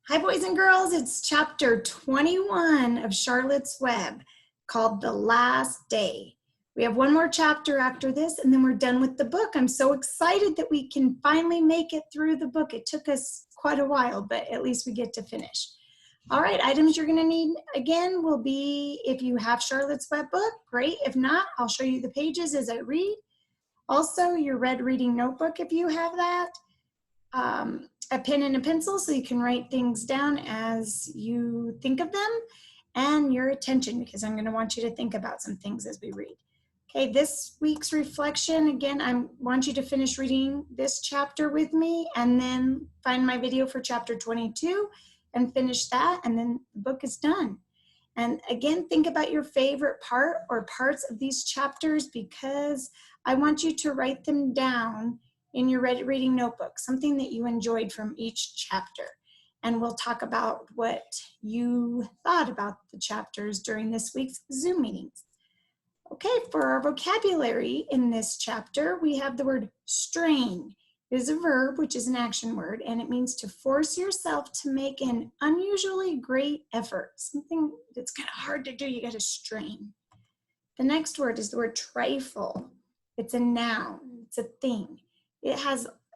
Hi, boys and girls. It's chapter 21 of Charlotte's Web called The Last Day. We have one more chapter after this, and then we're done with the book. I'm so excited that we can finally make it through the book. It took us quite a while, but at least we get to finish. All right, items you're going to need again will be, if you have Charlotte's Web book, great. If not, I'll show you the pages as I read. Also, your red reading notebook if you have that. A pen and a pencil so you can write things down as you think of them, and your attention, because I'm going to want you to think about some things as we read. Okay, this week's reflection, again, I want you to finish reading this chapter with me and then find my video for chapter 22 and finish that, and then the book is done. And again, think about your favorite part or parts of these chapters, because I want you to write them down in your reading notebook, something that you enjoyed from each chapter. And we'll talk about what you thought about the chapters during this week's Zoom meetings. Okay, for our vocabulary in this chapter, we have the word strain. It is a verb, which is an action word, and it means to force yourself to make an unusually great effort. Something that's kind of hard to do, you gotta strain. The next word is the word trifle. It's a noun, it's a thing.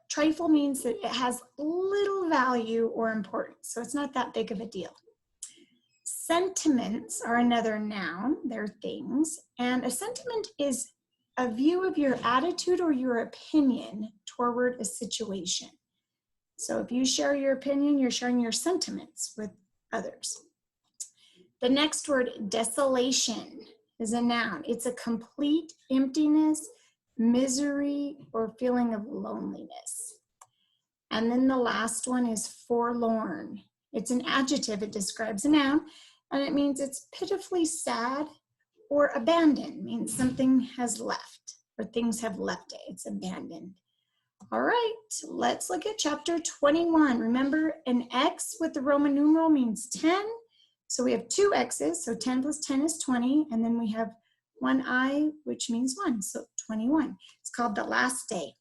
Trifle means that it has little value or importance, so it's not that big of a deal. Sentiments are another noun, they're things, and a sentiment is a view of your attitude or your opinion toward a situation. So if you share your opinion, you're sharing your sentiments with others. The next word, desolation, is a noun. It's a complete emptiness, misery, or feeling of loneliness. And then the last one is forlorn. It's an adjective. It describes a noun, and it means it's pitifully sad, or abandoned means something has left or things have left it. It's abandoned. All right, let's look at chapter 21. Remember, an X with the Roman numeral means 10. So we have two X's, so 10 plus 10 is 20, and then we have one I, which means 1, so 21. It's called The Last Day.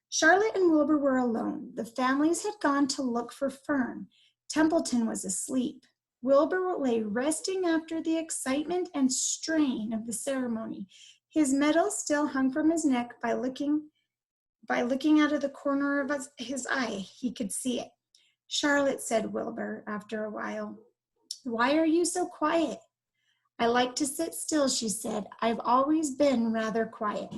Charlotte and Wilbur were alone. The families had gone to look for Fern. Templeton was asleep. Wilbur lay resting after the excitement and strain of the ceremony. His medal still hung from his neck. By looking out of the corner of his eye, he could see it. Charlotte, said Wilbur after a while, "Why are you so quiet?" "I like to sit still," she said. "I've always been rather quiet."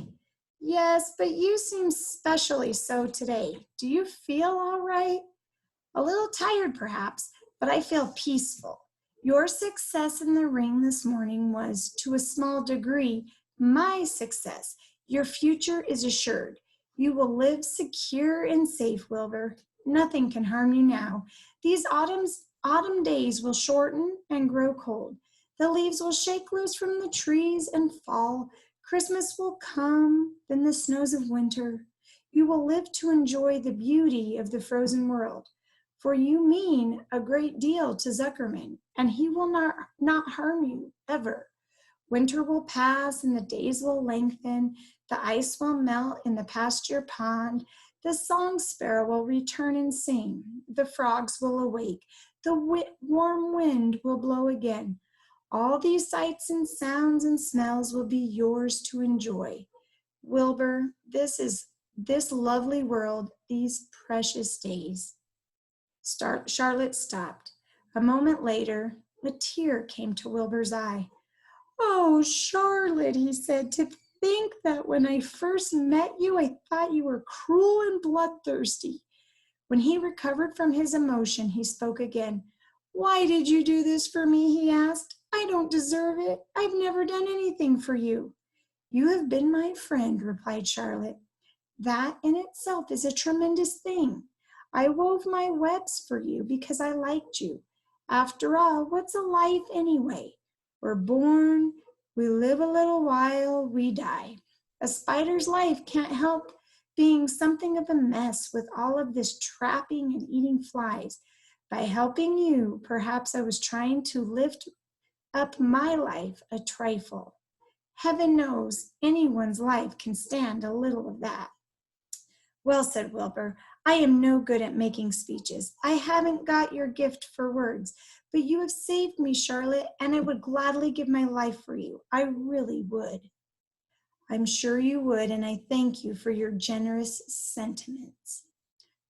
"Yes, but you seem specially so today. Do you feel all right?" "A little tired, perhaps, but I feel peaceful. Your success in the ring this morning was, to a small degree, my success. Your future is assured. You will live secure and safe, Wilbur. Nothing can harm you now. These autumn days will shorten and grow cold. The leaves will shake loose from the trees and fall. Christmas will come, then the snows of winter. You will live to enjoy the beauty of the frozen world. For you mean a great deal to Zuckerman, and he will not harm you, ever. Winter will pass, and the days will lengthen. The ice will melt in the pasture pond. The song sparrow will return and sing. The frogs will awake. The warm wind will blow again. All these sights and sounds and smells will be yours to enjoy. Wilbur, this lovely world, these precious days." Charlotte stopped. A moment later, a tear came to Wilbur's eye. "Oh, Charlotte," he said, "to think that when I first met you, I thought you were cruel and bloodthirsty." When he recovered from his emotion, he spoke again. "Why did you do this for me?" he asked. "I don't deserve it. I've never done anything for you." "You have been my friend," replied Charlotte. "That in itself is a tremendous thing. I wove my webs for you because I liked you. After all, what's a life anyway? We're born, we live a little while, we die. A spider's life can't help being something of a mess with all of this trapping and eating flies. By helping you, perhaps I was trying to lift up my life a trifle. Heaven knows anyone's life can stand a little of that." "Well," said Wilbur, I am no good at making speeches. I haven't got your gift for words, but you have saved me, Charlotte, and I would gladly give my life for you. I really would. I'm sure you would, and I thank you for your generous sentiments.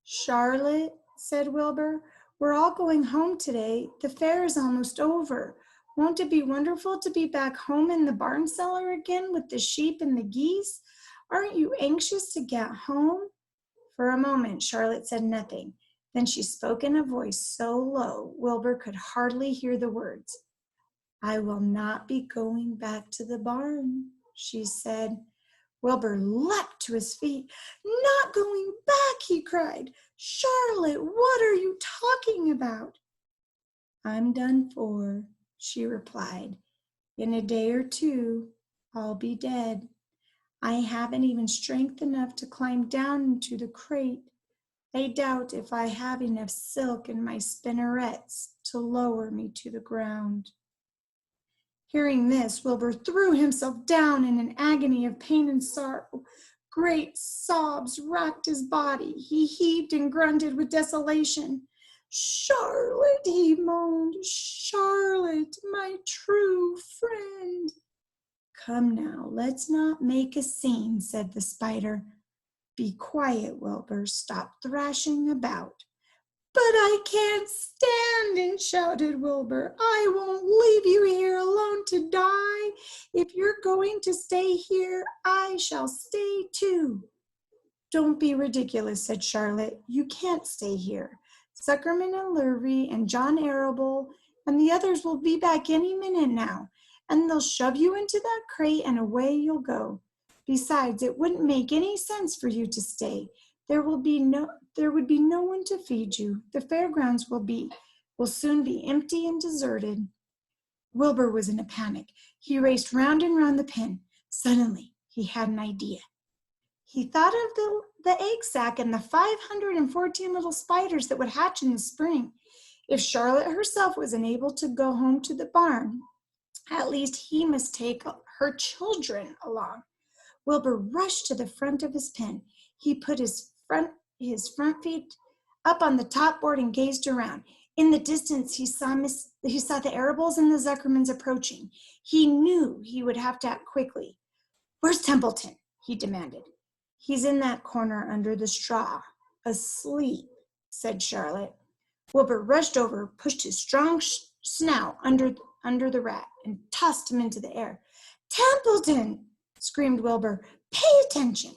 Charlotte, said Wilbur, we're all going home today. The fair is almost over. Won't it be wonderful to be back home in the barn cellar again with the sheep and the geese? Aren't you anxious to get home? For a moment, Charlotte said nothing. Then she spoke in a voice so low, Wilbur could hardly hear the words. I will not be going back to the barn, she said. Wilbur leapt to his feet. Not going back, he cried. Charlotte, what are you talking about? I'm done for, she replied. In a day or two, I'll be dead. I haven't even strength enough to climb down into the crate. I doubt if I have enough silk in my spinnerets to lower me to the ground. Hearing this, Wilbur threw himself down in an agony of pain and sorrow. Great sobs racked his body. He heaved and grunted with desolation. Charlotte, he moaned, Charlotte, my true friend. Come now, let's not make a scene, said the spider. Be quiet, Wilbur. Stop thrashing about. But I can't stand it, shouted Wilbur. I won't leave you here alone to die. If you're going to stay here, I shall stay too. Don't be ridiculous, said Charlotte. You can't stay here. Zuckerman and Lurvy and John Arable and the others will be back any minute now, and they'll shove you into that crate and away you'll go. Besides, it wouldn't make any sense for you to stay. There would be no one to feed you. The fairgrounds will soon be empty and deserted. Wilbur was in a panic. He raced round and round the pen. Suddenly, he had an idea. He thought of the egg sack and the 514 little spiders that would hatch in the spring. If Charlotte herself was unable to go home to the barn, at least he must take her children along. Wilbur rushed to the front of his pen. He put his front feet up on the top board and gazed around. In the distance, he saw the Arables and the Zuckermans approaching. He knew he would have to act quickly. Where's Templeton? He demanded. He's in that corner under the straw, asleep, said Charlotte. Wilbur rushed over, pushed his strong snout under the rat, and tossed him into the air. Templeton! Screamed Wilbur. Pay attention!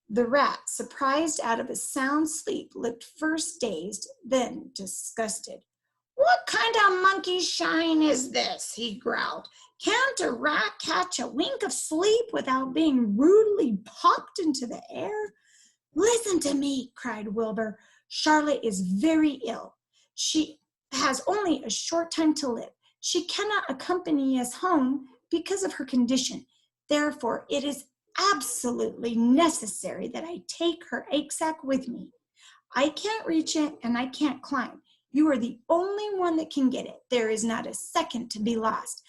The rat, surprised out of a sound sleep, looked first dazed, then disgusted. What kind of monkey shine is this? He growled. Can't a rat catch a wink of sleep without being rudely popped into the air? Listen to me, cried Wilbur. Charlotte is very ill. She has only a short time to live. She cannot accompany us home because of her condition. Therefore, it is absolutely necessary that I take her egg sack with me. I can't reach it and I can't climb. You are the only one that can get it. There is not a second to be lost.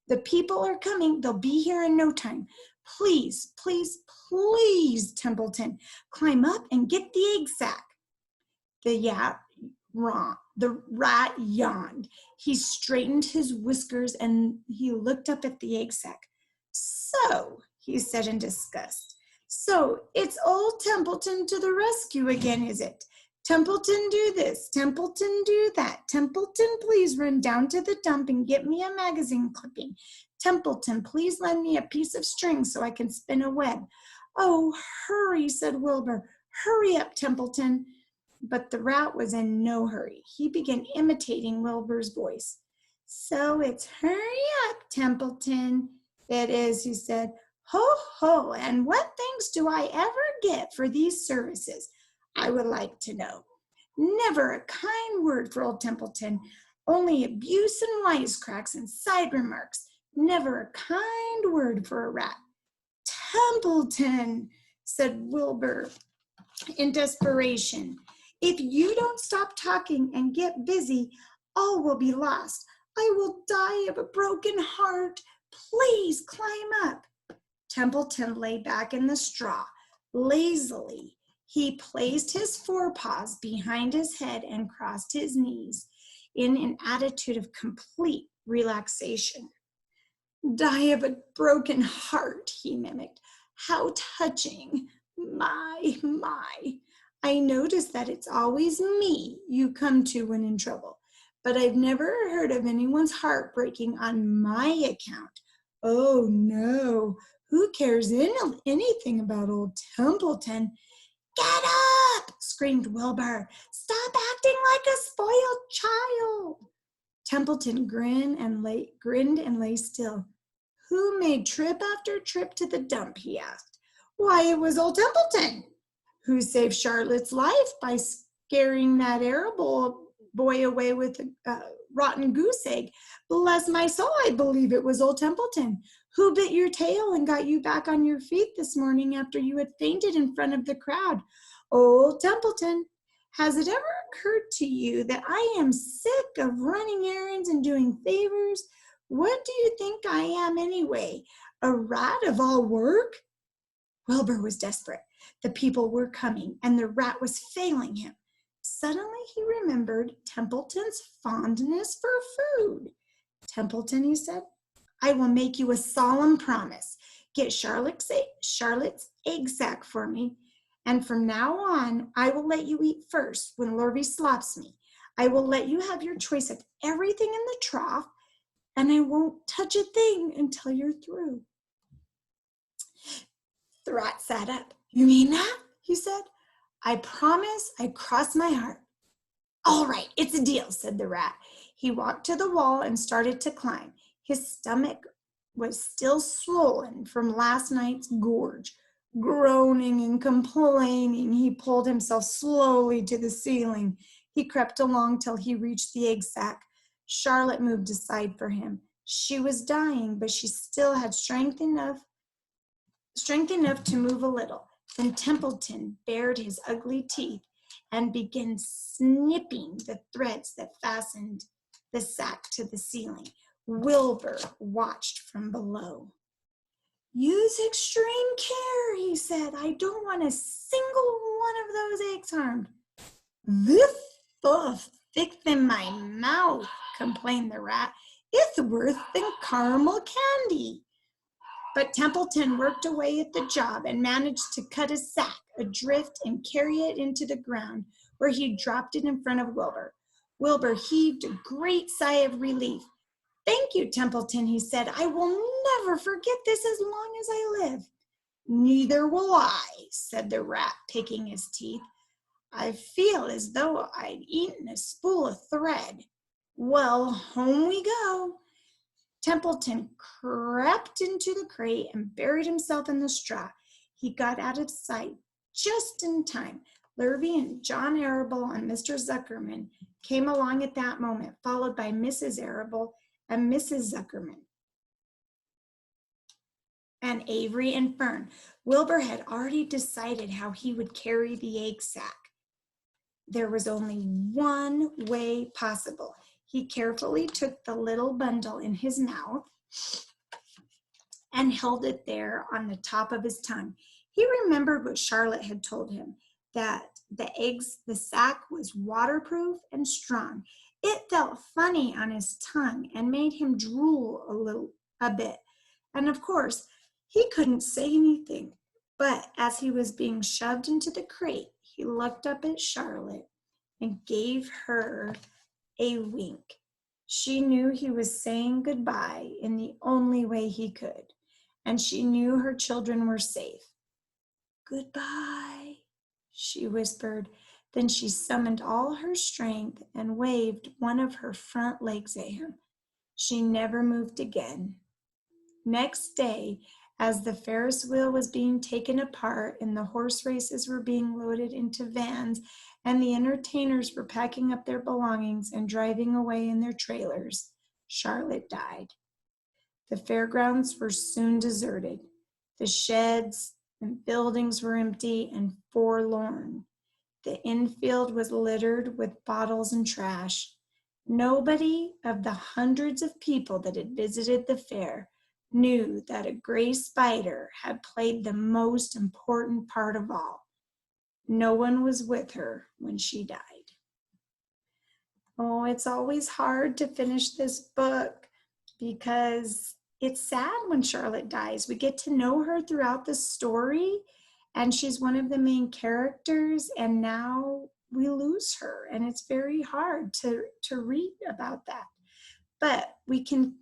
The people are coming. They'll be here in no time. Please, please, please, Templeton, climb up and get the egg sack. The rat yawned. He straightened his whiskers and he looked up at the egg sack. So, he said in disgust, so it's old Templeton to the rescue again, is it? Templeton, do this. Templeton, do that. Templeton, please run down to the dump and get me a magazine clipping. Templeton, please lend me a piece of string so I can spin a web. Oh, hurry, said Wilbur. Hurry up, Templeton. But the rat was in no hurry. He began imitating Wilbur's voice. So it's hurry up, Templeton. It is, he said. Ho, ho, and what thanks do I ever get for these services? I would like to know. Never a kind word for old Templeton, only abuse and wisecracks and side remarks. Never a kind word for a rat. Templeton, said Wilbur in desperation, if you don't stop talking and get busy, all will be lost. I will die of a broken heart. Please climb up. Templeton lay back in the straw lazily. He placed his forepaws behind his head and crossed his knees in an attitude of complete relaxation. Die of a broken heart, he mimicked. How touching. My. I notice that it's always me you come to when in trouble, but I've never heard of anyone's heart breaking on my account. Oh no, who cares anything about old Templeton? Get up, screamed Wilbur. Stop acting like a spoiled child. Templeton grinned and lay still. Who made trip after trip to the dump, he asked. Why, it was old Templeton. Who saved Charlotte's life by scaring that arable boy away with a rotten goose egg? Bless my soul, I believe it was old Templeton. Who bit your tail and got you back on your feet this morning after you had fainted in front of the crowd? Old Templeton. Has it ever occurred to you that I am sick of running errands and doing favors? What do you think I am anyway? A rat of all work? Wilbur was desperate. The people were coming, and the rat was failing him. Suddenly he remembered Templeton's fondness for food. Templeton, he said, I will make you a solemn promise. Get Charlotte's egg sack for me, and from now on, I will let you eat first when Lurvy slops me. I will let you have your choice of everything in the trough, and I won't touch a thing until you're through. The rat sat up. You mean that? He said. I promise, I cross my heart. All right, it's a deal, said the rat. He walked to the wall and started to climb. His stomach was still swollen from last night's gorge. Groaning and complaining, he pulled himself slowly to the ceiling. He crept along till he reached the egg sack. Charlotte moved aside for him. She was dying, but she still had strength enough to move a little. Then Templeton bared his ugly teeth and began snipping the threads that fastened the sack to the ceiling. Wilbur watched from below. Use extreme care, he said. I don't want a single one of those eggs harmed. This stuff sticks in my mouth, complained the rat. It's worse than caramel candy. But Templeton worked away at the job and managed to cut a sack adrift and carry it into the ground, where he dropped it in front of Wilbur. Wilbur heaved a great sigh of relief. Thank you, Templeton, he said. I will never forget this as long as I live. Neither will I, said the rat, picking his teeth. I feel as though I'd eaten a spool of thread. Well, home we go. Templeton crept into the crate and buried himself in the straw. He got out of sight just in time. Lurvy and John Arable and Mr. Zuckerman came along at that moment, followed by Mrs. Arable and Mrs. Zuckerman, and Avery and Fern. Wilbur had already decided how he would carry the egg sack. There was only one way possible. He carefully took the little bundle in his mouth and held it there on the top of his tongue. He remembered what Charlotte had told him, that the sack was waterproof and strong. It felt funny on his tongue and made him drool a bit. And of course, he couldn't say anything. But as he was being shoved into the crate, he looked up at Charlotte and gave her a wink. She knew he was saying goodbye in the only way he could, and she knew her children were safe. Goodbye, she whispered. Then she summoned all her strength and waved one of her front legs at him. She never moved again. Next day, as the Ferris wheel was being taken apart and the horse races were being loaded into vans and the entertainers were packing up their belongings and driving away in their trailers, Charlotte died. The fairgrounds were soon deserted. The sheds and buildings were empty and forlorn. The infield was littered with bottles and trash. Nobody of the hundreds of people that had visited the fair knew that a gray spider had played the most important part of all. no one was with her when she died. Oh, it's always hard to finish this book because it's sad when Charlotte dies. We get to know her throughout the story, and she's one of the main characters, and now we lose her, and it's very hard to read about that. But we can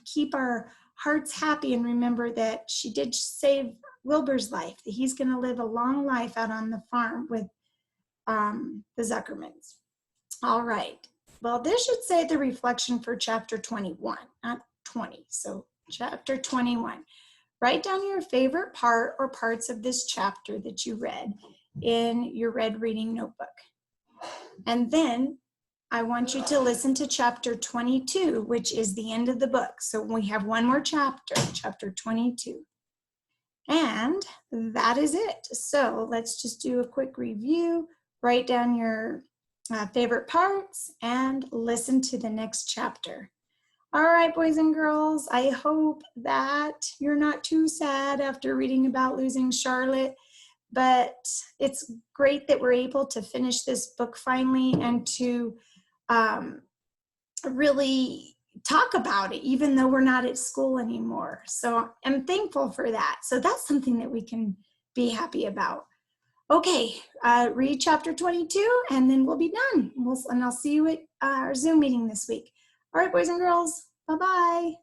keep our hearts happy and remember that she did save Wilbur's life, that he's going to live a long life out on the farm with the Zuckermans. All right. Well, this should say the reflection for chapter 21, not 20. So chapter 21. Write down your favorite part or parts of this chapter that you read in your red reading notebook. And then I want you to listen to chapter 22, which is the end of the book. So we have one more chapter, chapter 22. And that is it. So let's just do a quick review. Write down your favorite parts and listen to the next chapter. All right, boys and girls, I hope that you're not too sad after reading about losing Charlotte, but it's great that we're able to finish this book finally and to really talk about it, even though we're not at school anymore. So I'm thankful for that. So that's something that we can be happy about. Okay, read chapter 22 and then we'll be done. And I'll see you at our Zoom meeting this week. All right, boys and girls, bye-bye.